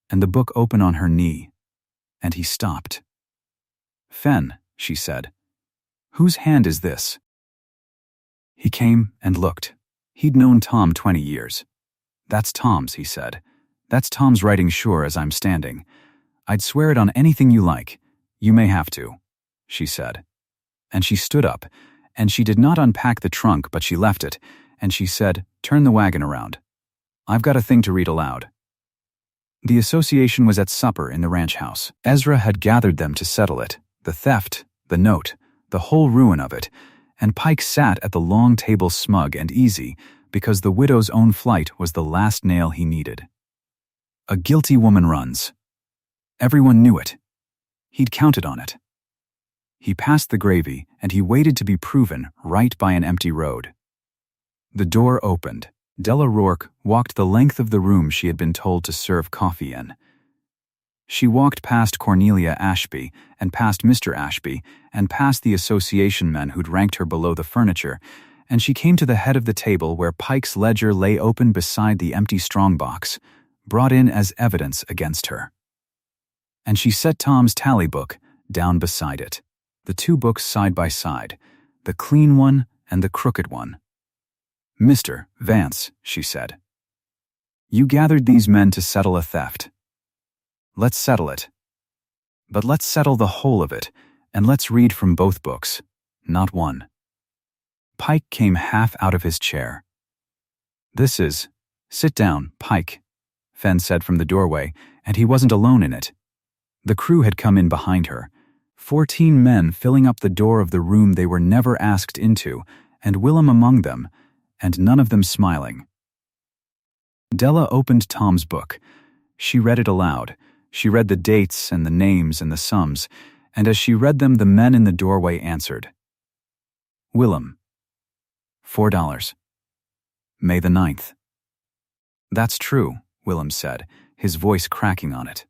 and the book open on her knee, and he stopped. Fenn, she said, whose hand is this? He came and looked. He'd known Tom 20 years. That's Tom's, he said. That's Tom's writing sure as I'm standing. I'd swear it on anything you like. You may have to, she said. And she stood up, and she did not unpack the trunk, but she left it, and she said, turn the wagon around. I've got a thing to read aloud. The association was at supper in the ranch house. Ezra had gathered them to settle it, the theft, the note, the whole ruin of it, and Pike sat at the long table smug and easy because the widow's own flight was the last nail he needed. A guilty woman runs. Everyone knew it. He'd counted on it. He passed the gravy, and he waited to be proven right by an empty road. The door opened. Della Rourke walked the length of the room she had been told to serve coffee in. She walked past Cornelia Ashby, and past Mr. Ashby, and past the association men who'd ranked her below the furniture, and she came to the head of the table where Pike's ledger lay open beside the empty strongbox, brought in as evidence against her. And she set Tom's tally book down beside it, the two books side by side, the clean one and the crooked one. "Mr. Vance," she said, "you gathered these men to settle a theft. Let's settle it. But let's settle the whole of it, and let's read from both books, not one." Pike came half out of his chair. "Sit down, Pike," Fenn said from the doorway, and he wasn't alone in it. The crew had come in behind her, 14 men filling up the door of the room they were never asked into, and Willem among them, and none of them smiling. Della opened Tom's book. She read it aloud. She read the dates and the names and the sums, and as she read them, the men in the doorway answered. "Willem, $4. May the 9th. "That's true," Willem said, his voice cracking on it.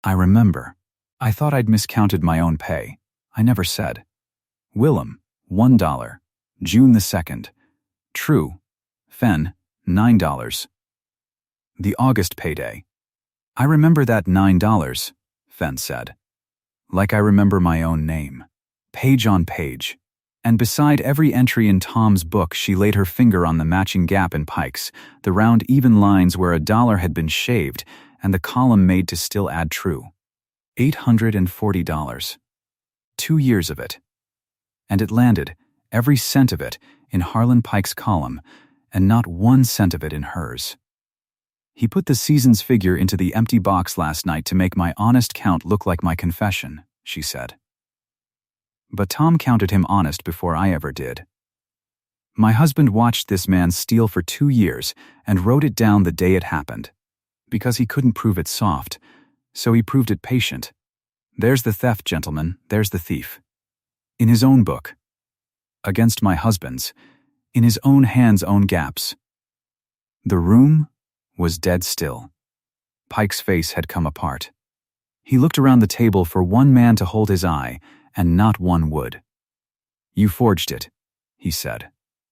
"I remember. I thought I'd miscounted my own pay. I never said. Willem, $1. June the 2nd. True. Fenn, $9. The August payday. I remember that $9, Fenn said. Like I remember my own name. Page on page. And beside every entry in Tom's book, she laid her finger on the matching gap in Pike's, the round even lines where $1 had been shaved, and the column made to still add true. $840. 2 years of it. And it landed, every cent of it, in Harlan Pike's column, and not 1 cent of it in hers. He put the season's figure into the empty box last night to make my honest count look like my confession, she said. But Tom counted him honest before I ever did. My husband watched this man steal for 2 years and wrote it down the day it happened. Because he couldn't prove it soft, so he proved it patient. There's the theft, gentlemen, there's the thief. In his own book. Against my husband's. In his own hand's own gaps. The room was dead still. Pike's face had come apart. He looked around the table for one man to hold his eye, and not one would. "You forged it," he said.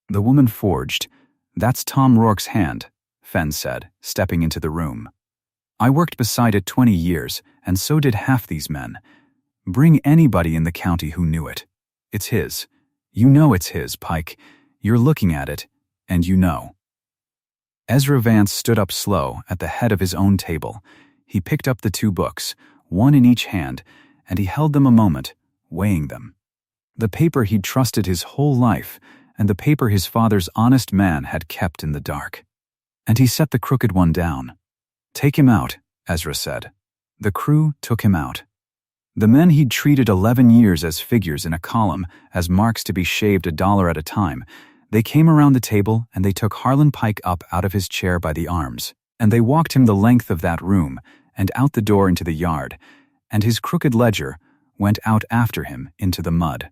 "The woman forged. That's Tom Rourke's hand," Fenn said, stepping into the room. "I worked beside it 20 years, and so did half these men. Bring anybody in the county who knew it. It's his. You know it's his, Pike. You're looking at it, and you know." Ezra Vance stood up slow at the head of his own table. He picked up the 2 books, one in each hand, and he held them a moment, weighing them. The paper he'd trusted his whole life, and the paper his father's honest man had kept in the dark. And he set the crooked one down. "Take him out," Ezra said. The crew took him out. The men he'd treated 11 years as figures in a column, as marks to be shaved $1 at a time, they came around the table and they took Harlan Pike up out of his chair by the arms, and they walked him the length of that room and out the door into the yard, and his crooked ledger went out after him into the mud.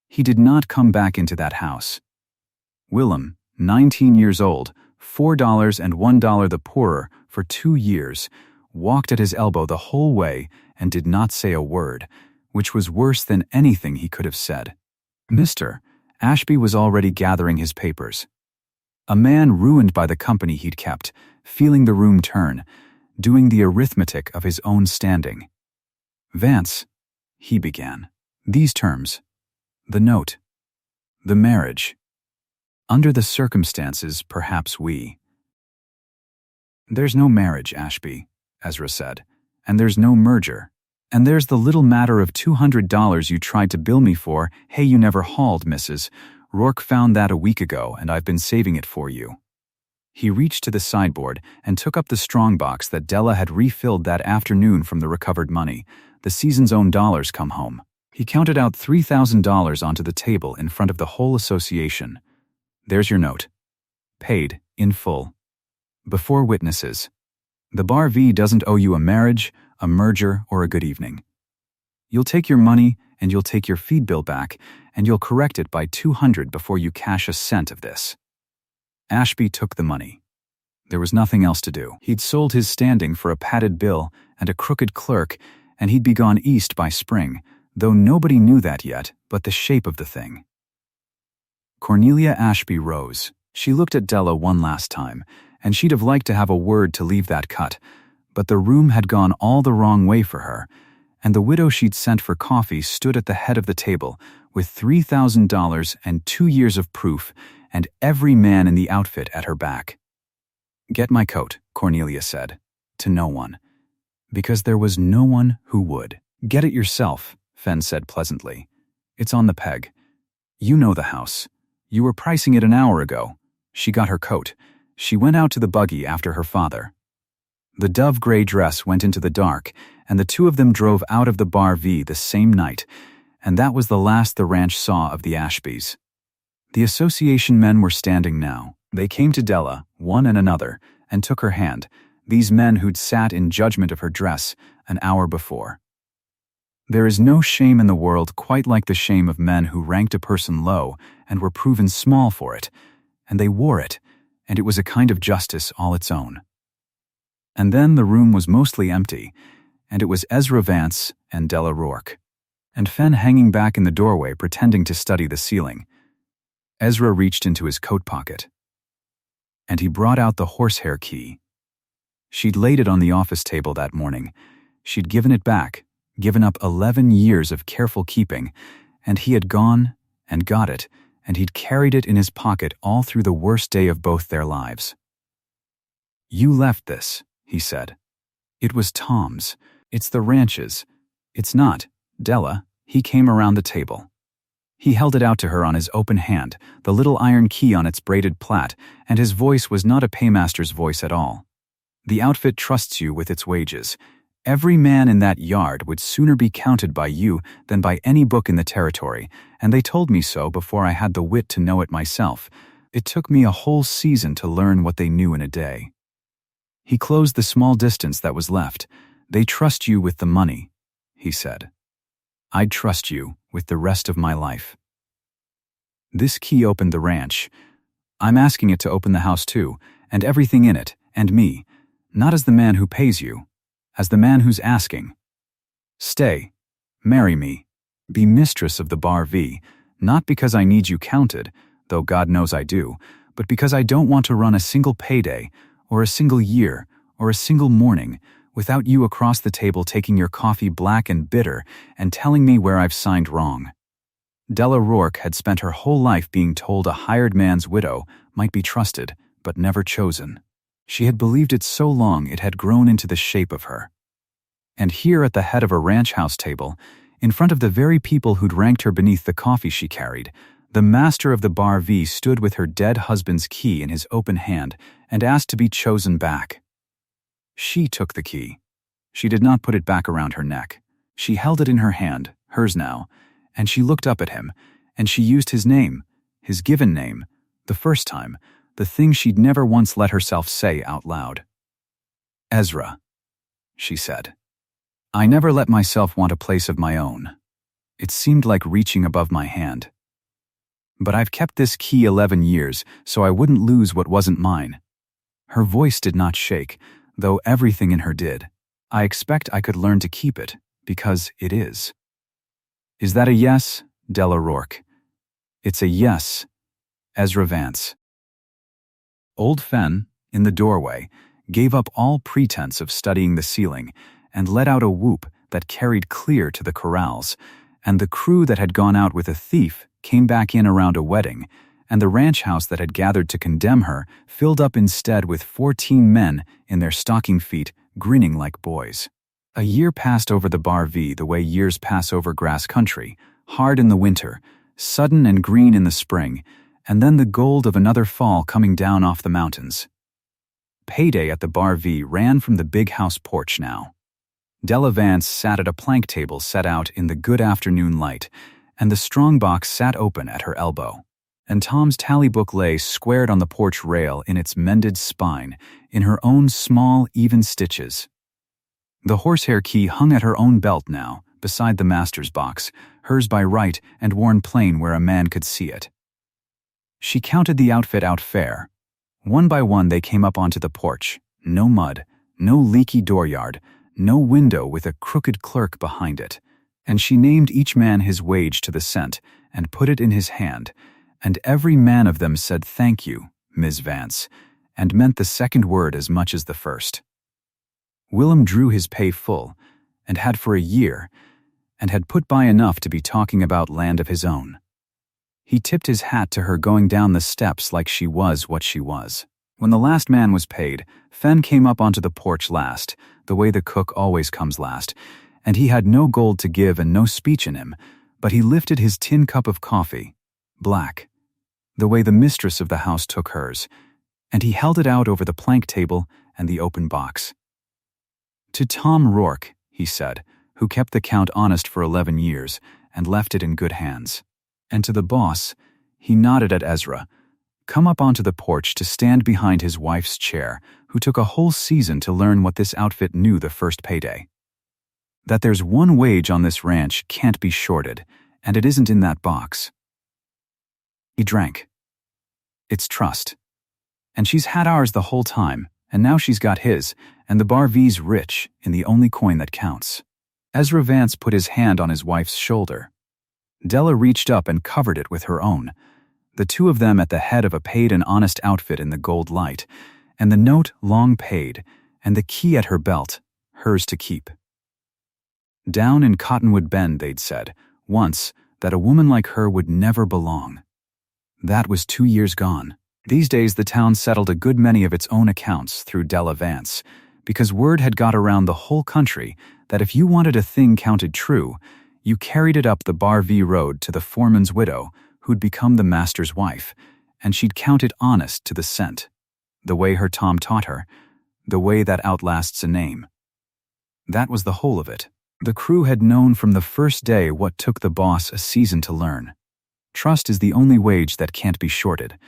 He did not come back into that house. Willem, 19 years old, $4 and $1 the poorer for 2 years, walked at his elbow the whole way and did not say a word, which was worse than anything he could have said. Mr. Ashby was already gathering his papers. A man ruined by the company he'd kept, feeling the room turn, doing the arithmetic of his own standing. "Vance," he began, "these terms, the note, the marriage. Under the circumstances, perhaps we—" "There's no marriage, Ashby," Ezra said, "and there's no merger. And there's the little matter of $200 you tried to bill me for. Hey, you never hauled, Mrs. Rourke found that a week ago, and I've been saving it for you." He reached to the sideboard and took up the strongbox that Della had refilled that afternoon from the recovered money, the season's own dollars come home. He counted out $3,000 onto the table in front of the whole association. There's your note. Paid, in full. Before witnesses. The Bar V doesn't owe you a marriage, a merger, or a good evening. You'll take your money, and you'll take your feed bill back, and you'll correct it by $200 before you cash a cent of this. Ashby took the money. There was nothing else to do. He'd sold his standing for a padded bill and a crooked clerk, and he'd be gone east by spring, though nobody knew that yet, but the shape of the thing. Cornelia Ashby rose. She looked at Della one last time, and she'd have liked to have a word to leave that cut, but the room had gone all the wrong way for her, and the widow she'd sent for coffee stood at the head of the table with $3,000 and 2 years of proof and every man in the outfit at her back. "Get my coat," Cornelia said, to no one, because there was no one who would. "Get it yourself," Fenn said pleasantly. "It's on the peg. You know the house. You were pricing it an hour ago." She got her coat. She went out to the buggy after her father. The dove-gray dress went into the dark, and the two of them drove out of the Bar V the same night, and that was the last the ranch saw of the Ashbys. The association men were standing now. They came to Della, one and another, and took her hand, these men who'd sat in judgment of her dress an hour before. There is no shame in the world quite like the shame of men who ranked a person low and were proven small for it, and they wore it, and it was a kind of justice all its own. And then the room was mostly empty, and it was Ezra Vance and Della Rourke, and Fenn hanging back in the doorway pretending to study the ceiling. Ezra reached into his coat pocket, and he brought out the horsehair key. She'd laid it on the office table that morning. She'd given it back, given up 11 years of careful keeping, and he had gone and got it, and he'd carried it in his pocket all through the worst day of both their lives. "You left this," he said. "It was Tom's. It's the ranch's. It's not, Della." He came around the table. He held it out to her on his open hand, the little iron key on its braided plait, and his voice was not a paymaster's voice at all. "The outfit trusts you with its wages. Every man in that yard would sooner be counted by you than by any book in the territory, and they told me so before I had the wit to know it myself. It took me a whole season to learn what they knew in a day." He closed the small distance that was left. "They trust you with the money," he said. "I'd trust you with the rest of my life." This key opened the ranch. I'm asking it to open the house too, and everything in it, and me, not as the man who pays you, as the man who's asking. Stay, marry me, be mistress of the Bar V, not because I need you counted, though God knows I do, but because I don't want to run a single payday, or a single year, or a single morning, without you across the table taking your coffee black and bitter and telling me where I've signed wrong. Della Rourke had spent her whole life being told a hired man's widow might be trusted, but never chosen. She had believed it so long it had grown into the shape of her. And here at the head of a ranch house table, in front of the very people who'd ranked her beneath the coffee she carried, the master of the Bar V stood with her dead husband's key in his open hand and asked to be chosen back. She took the key. She did not put it back around her neck. She held it in her hand, hers now, and she looked up at him, and she used his name, his given name, the first time, the thing she'd never once let herself say out loud. "Ezra," she said. "I never let myself want a place of my own. It seemed like reaching above my hand. But I've kept this key 11 years, so I wouldn't lose what wasn't mine." Her voice did not shake, though everything in her did. "I expect I could learn to keep it, because it is." "Is that a yes, Della Rourke?" "It's a yes, Ezra Vance." Old Fenn, in the doorway, gave up all pretense of studying the ceiling and let out a whoop that carried clear to the corrals, and the crew that had gone out with a thief came back in around a wedding, and the ranch house that had gathered to condemn her filled up instead with 14 men in their stocking feet, grinning like boys. A year passed over the Bar V the way years pass over grass country, hard in the winter, sudden and green in the spring, and then the gold of another fall coming down off the mountains. Payday at the Bar V ran from the big house porch now. Della Vance sat at a plank table set out in the good afternoon light, and the strong box sat open at her elbow. And Tom's tally book lay squared on the porch rail in its mended spine, in her own small, even stitches. The horsehair key hung at her own belt now, beside the master's box, hers by right and worn plain where a man could see it. She counted the outfit out fair. One by one they came up onto the porch. No mud, no leaky dooryard, no window with a crooked clerk behind it. And she named each man his wage to the cent and put it in his hand, and every man of them said thank you, Ms. Vance, and meant the second word as much as the first. Willem drew his pay full, and had for a year, and had put by enough to be talking about land of his own. He tipped his hat to her going down the steps like she was what she was. When the last man was paid, Fen came up onto the porch last, the way the cook always comes last, and he had no gold to give and no speech in him, but he lifted his tin cup of coffee, black, the way the mistress of the house took hers, and he held it out over the plank table and the open box. To Tom Rourke, he said, who kept the count honest for 11 years and left it in good hands. And to the boss, he nodded at Ezra, come up onto the porch to stand behind his wife's chair, who took a whole season to learn what this outfit knew the first payday. That there's one wage on this ranch can't be shorted, and it isn't in that box. He drank. It's trust. And she's had ours the whole time, and now she's got his, and the Bar V's rich in the only coin that counts. Ezra Vance put his hand on his wife's shoulder. Della reached up and covered it with her own, the two of them at the head of a paid and honest outfit in the gold light, and the note long paid, and the key at her belt, hers to keep. Down in Cottonwood Bend, they'd said, once, that a woman like her would never belong. That was 2 years gone. These days the town settled a good many of its own accounts through Della Vance, because word had got around the whole country that if you wanted a thing counted true, you carried it up the Bar V road to the foreman's widow, who'd become the master's wife, and she'd count it honest to the cent, the way her Tom taught her, the way that outlasts a name. That was the whole of it. The crew had known from the first day what took the boss a season to learn. Trust is the only wage that can't be shorted,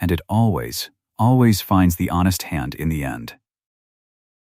and it always, always finds the honest hand in the end.